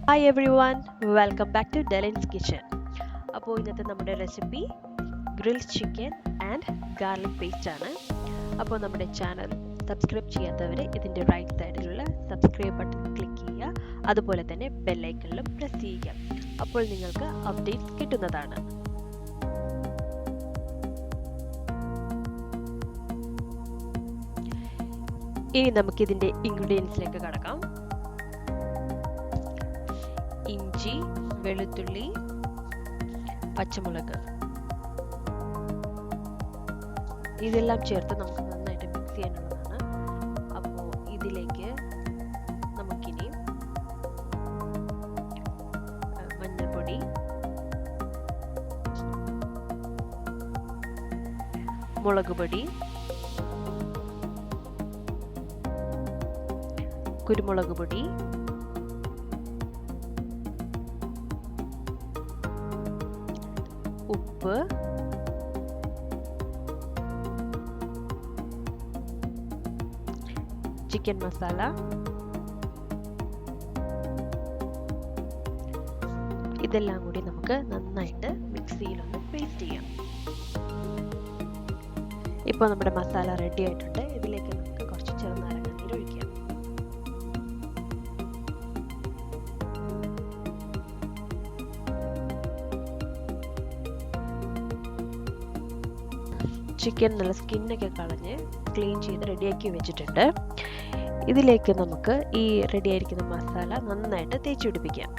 Hi everyone, welcome back to Delin's Kitchen. അപ്പോൾ ഇന്നത്തെ നമ്മുടെ recipe grilled chicken and garlic paste ആണ്. അപ്പോൾ നമ്മുടെ ചാനൽ സബ്സ്ക്രൈബ് ചെയ്യാത്തവർ ഇതിൻ്റെ റൈറ്റ് സൈഡിലുള്ള സബ്സ്ക്രൈബ് ബട്ടൺ ക്ലിക്ക് ചെയ്യുക. അതുപോലെ തന്നെ ബെല്ലൈക്കണിലും പ്രസ് ചെയ്യുക. അപ്പോൾ നിങ്ങൾക്ക് അപ്ഡേറ്റ്സ് കിട്ടുന്നതാണ്. ഇനി നമുക്കിതിൻ്റെ ഇൻഗ്രീഡിയൻസിലേക്ക് കടക്കാം. ഇഞ്ചി, വെളുത്തുള്ളി, പച്ചമുളക് ഇതെല്ലാം ചേർത്ത് നമുക്ക് നന്നായിട്ട് മിക്സ് ചെയ്യാനുള്ളതാണ്. അപ്പോൾ ഇതിലേക്ക് നമുക്കിനി മഞ്ഞൾപ്പൊടി, മുളക് പൊടി, കുരുമുളക് പൊടി, ഉപ്പ്, ചിക്കൻ മസാല, ഇതെല്ലാം കൂടി നമുക്ക് നന്നായിട്ട് മിക്സിയിലൊന്ന് പേസ്റ്റ് ചെയ്യാം. ഇപ്പോൾ നമ്മുടെ മസാല റെഡി ആയിട്ടുണ്ട്. ഇതിലേക്ക് നമുക്ക് കുറച്ച് ചെറുനാരങ്ങ നീര് ഒഴിക്കാം. ചിക്കൻ നല്ല സ്കിന്നൊക്കെ കളഞ്ഞ് ക്ലീൻ ചെയ്ത് റെഡിയാക്കി വെച്ചിട്ടുണ്ട്. ഇതിലേക്ക് നമുക്ക് ഈ റെഡിയായിരിക്കുന്ന മസാല നന്നായിട്ട് തേച്ച് പിടിപ്പിക്കാം.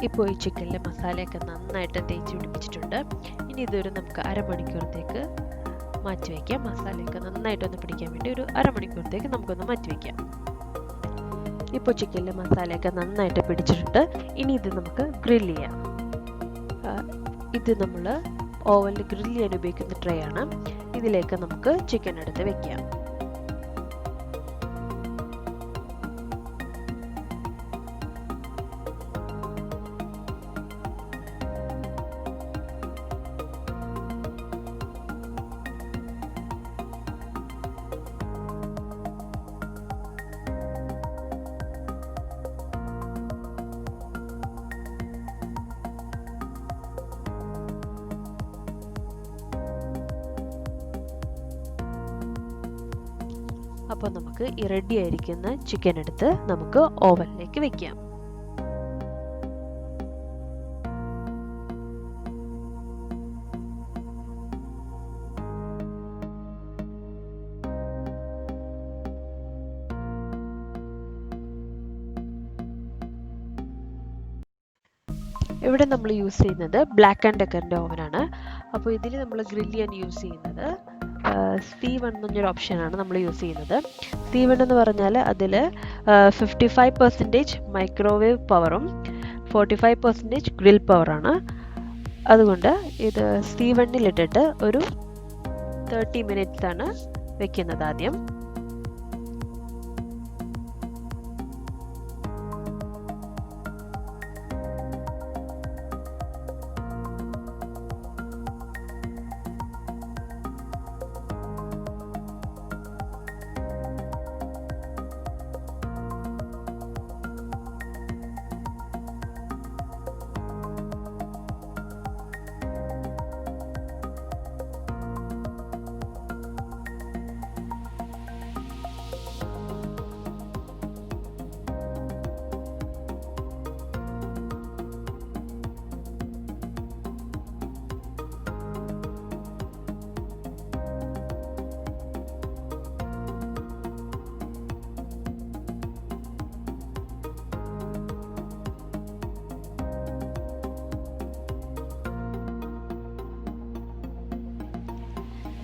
ഇപ്പോൾ ഈ ചിക്കനിലെ മസാലയൊക്കെ നന്നായിട്ട് തേച്ച് പിടിപ്പിച്ചിട്ടുണ്ട്. ഇനി ഇതൊരു നമുക്ക് അരമണിക്കൂറത്തേക്ക് മാറ്റി വയ്ക്കാം. മസാലയൊക്കെ നന്നായിട്ടൊന്ന് പിടിക്കാൻ വേണ്ടി ഒരു അരമണിക്കൂറത്തേക്ക് നമുക്കൊന്ന് മാറ്റി വയ്ക്കാം. ഇപ്പോൾ ചിക്കനിലെ മസാലയൊക്കെ നന്നായിട്ട് പിടിച്ചിട്ടുണ്ട്. ഇനി ഇത് നമുക്ക് ഗ്രില്ല് ചെയ്യാം. ഇത് നമ്മൾ ഓവനിൽ ഗ്രില്ല് ചെയ്യാൻ ഉപയോഗിക്കുന്ന ട്രേ ആണ്. ഇതിലേക്ക് നമുക്ക് ചിക്കൻ എടുത്ത് വെക്കാം. അപ്പോൾ നമുക്ക് ഈ റെഡി ആയിരിക്കുന്ന ചിക്കൻ എടുത്ത് നമുക്ക് ഓവനിലേക്ക് വെക്കാം. ഇവിടെ നമ്മൾ യൂസ് ചെയ്യുന്നത് ബ്ലാക്ക് ആൻഡ് ഡെക്കറിൻ്റെ ഓവനാണ്. അപ്പോൾ ഇതിൽ നമ്മൾ ഗ്രില്ല് ചെയ്യാൻ യൂസ് ചെയ്യുന്നത് C1 എന്നൊരു ഓപ്ഷനാണ് നമ്മൾ യൂസ് ചെയ്യുന്നത്. C1 എന്ന് പറഞ്ഞാൽ അതിൽ 55% മൈക്രോവേവ് പവറും 45% ഗ്രിൽ പവറാണ്. അതുകൊണ്ട് ഇത് C1 ഇട്ടിട്ട് ഒരു 30 മിനിറ്റ്സ് ആണ് വെക്കുന്നത് ആദ്യം.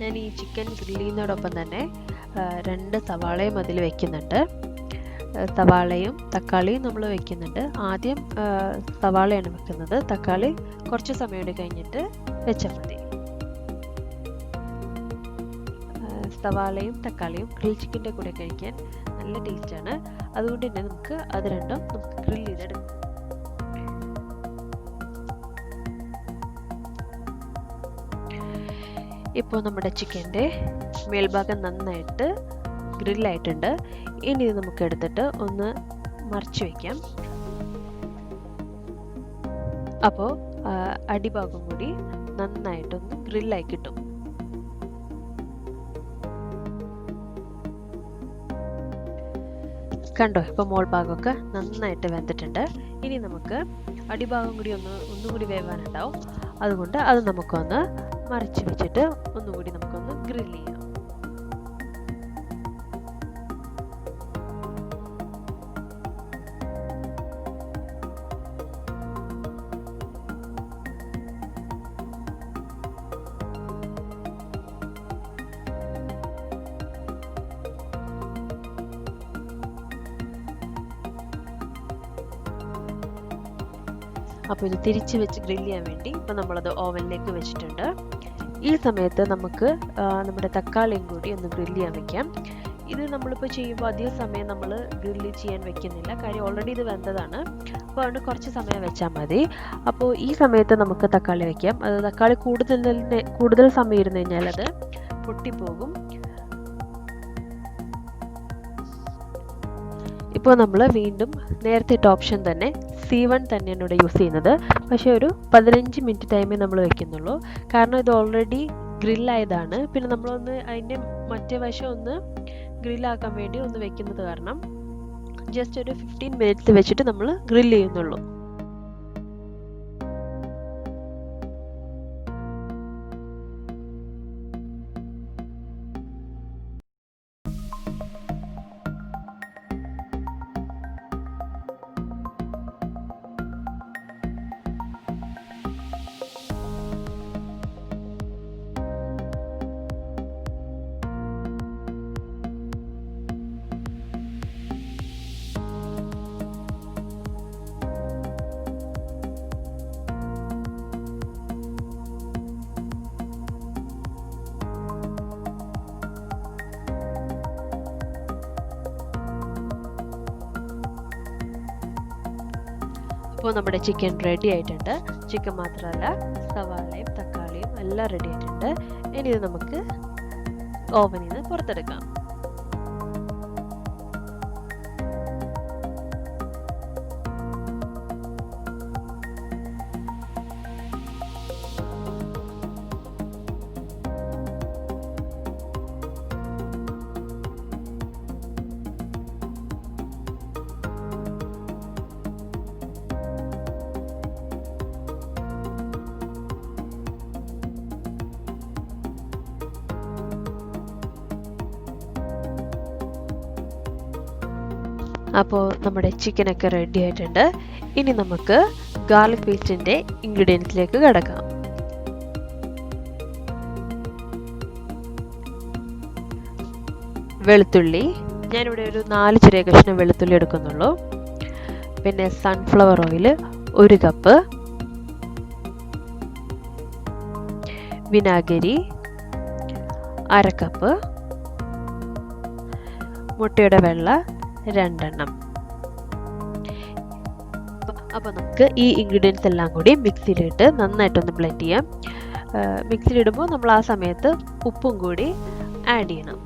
ഞാൻ ഈ ചിക്കൻ ഗ്രില്ല് ചെയ്യുന്നതോടൊപ്പം തന്നെ 2 സവാളയും അതിൽ വെക്കുന്നുണ്ട്. സവാളയും തക്കാളിയും നമ്മൾ വെക്കുന്നുണ്ട്. ആദ്യം സവാളയാണ് വെക്കുന്നത്. തക്കാളി കുറച്ച് സമയം കൂടി കഴിഞ്ഞിട്ട് വെച്ചാൽ മതി. സവാളയും തക്കാളിയും ഗ്രിൽ ചിക്കൻ്റെ കൂടെ കഴിക്കാൻ നല്ല ടേസ്റ്റാണ്. അതുകൊണ്ട് തന്നെ നമുക്ക് അത് രണ്ടും നമുക്ക് ഗ്രില്ല് ചെയ്തെടുക്കാം. ഇപ്പോൾ നമ്മുടെ ചിക്കൻ്റെ മേൽഭാഗം നന്നായിട്ട് ഗ്രില്ലായിട്ടുണ്ട്. ഇനി ഇത് നമുക്ക് എടുത്തിട്ട് ഒന്ന് മറിച്ച് വയ്ക്കാം. അപ്പോൾ അടിഭാഗം കൂടി നന്നായിട്ടൊന്ന് ഗ്രില്ലായി കിട്ടും. കണ്ടോ, ഇപ്പോൾ മോൾ ഭാഗമൊക്കെ നന്നായിട്ട് വെന്തിട്ടുണ്ട്. ഇനി നമുക്ക് അടിഭാഗം കൂടി ഒന്നുകൂടി വേവാനുണ്ടാവും. അതുകൊണ്ട് അത് നമുക്കൊന്ന് മറിച്ച് വെച്ചിട്ട് ഒന്നുകൂടി നമുക്കൊന്ന് ഗ്രില്ല് ചെയ്യാം. അപ്പോൾ ഇത് തിരിച്ച് വെച്ച് ഗ്രില്ല് ചെയ്യാൻ വേണ്ടി ഇപ്പോൾ നമ്മളത് ഓവനിലേക്ക് വെച്ചിട്ടുണ്ട്. ഈ സമയത്ത് നമുക്ക് നമ്മുടെ തക്കാളിയും കൂടി ഒന്ന് ഗ്രില്ല് ചെയ്യാൻ വെക്കാം. ഇത് നമ്മളിപ്പോൾ ചെയ്യുമ്പോൾ അധികം സമയം നമ്മൾ ഗ്രില്ല് ചെയ്യാൻ വെക്കുന്നില്ല. കാര്യം ഓൾറെഡി ഇത് വെന്തതാണ്. അപ്പോൾ അതുകൊണ്ട് കുറച്ച് സമയം വെച്ചാൽ മതി. അപ്പോൾ ഈ സമയത്ത് നമുക്ക് തക്കാളി വയ്ക്കാം. അത് തക്കാളി കൂടുതൽ സമയം ഇരുന്ന് കഴിഞ്ഞാൽ അത് പൊട്ടിപ്പോകും. ഇപ്പോൾ നമ്മൾ വീണ്ടും നേരത്തെ ഇട്ട ഓപ്ഷൻ തന്നെ C1 തന്നെയാണ് ഇവിടെ യൂസ് ചെയ്യുന്നത്. പക്ഷേ ഒരു 15 മിനിറ്റ് ടൈമേ നമ്മൾ വെക്കുന്നുള്ളൂ. കാരണം ഇത് ഓൾറെഡി ഗ്രില്ലായതാണ്. പിന്നെ നമ്മളൊന്ന് അതിൻ്റെ മറ്റേ വശം ഒന്ന് ഗ്രില്ലാക്കാൻ വേണ്ടി ഒന്ന് വെക്കുന്നത് കാരണം ജസ്റ്റ് ഒരു 15 മിനിറ്റ്സ് വെച്ചിട്ട് നമ്മൾ ഗ്രില്ല് ചെയ്യുന്നുള്ളൂ. ഇപ്പോൾ നമ്മുടെ ചിക്കൻ റെഡി ആയിട്ടുണ്ട്. ചിക്കൻ മാത്രമല്ല സവാളയും തക്കാളിയും എല്ലാം റെഡി ആയിട്ടുണ്ട്. ഇനി ഇത് നമുക്ക് ഓവനിൽ നിന്ന് പുറത്തെടുക്കാം. അപ്പോൾ നമ്മുടെ ചിക്കനൊക്കെ റെഡി ആയിട്ടുണ്ട്. ഇനി നമുക്ക് ഗാർലിക് പേസ്റ്റിൻ്റെ ഇൻഗ്രീഡിയൻസിലേക്ക് കിടക്കാം. വെളുത്തുള്ളി, ഞാനിവിടെ ഒരു 4 ചെറിയ കഷ്ണം വെളുത്തുള്ളി എടുക്കുന്നുള്ളൂ. പിന്നെ സൺഫ്ലവർ ഓയിൽ 1 കപ്പ്, വിനാഗിരി 1/2 കപ്പ്, മുട്ടയുടെ വെള്ള 2 എണ്ണം. അപ്പോൾ നമുക്ക് ഈ ഇൻഗ്രീഡിയൻസ് എല്ലാം കൂടി മിക്സിയിലിട്ട് നന്നായിട്ടൊന്ന് ബ്ലെൻഡ് ചെയ്യാം. മിക്സിയിലിടുമ്പോൾ നമ്മൾ ആ സമയത്ത് ഉപ്പും കൂടി ആഡ് ചെയ്യണം.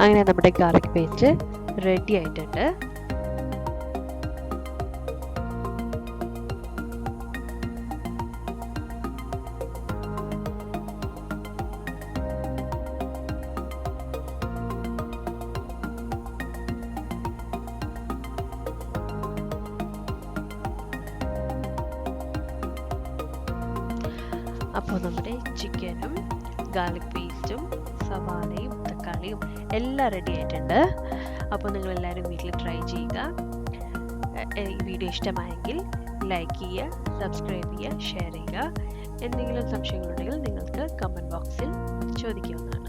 അങ്ങനെ നമ്മുടെ ഗാർലിക് പേസ്റ്റ് റെഡി ആയിട്ടുണ്ട്. അപ്പോൾ നമ്മുടെ ചിക്കനും ഗാർലിക് പേസ്റ്റും സവാളയും തക്കാളിയും എല്ലാം റെഡി ആയിട്ടുണ്ട്. അപ്പോൾ നിങ്ങളെല്ലാവരും വീട്ടിൽ ട്രൈ ചെയ്യുക. ഈ വീഡിയോ ഇഷ്ടമായെങ്കിൽ ലൈക്ക് ചെയ്യുക, സബ്സ്ക്രൈബ് ചെയ്യുക, ഷെയർ ചെയ്യുക. എന്തെങ്കിലും സംശയങ്ങളുണ്ടെങ്കിൽ നിങ്ങൾക്ക് കമൻറ്റ് ബോക്സിൽ ചോദിക്കാവുന്നതാണ്.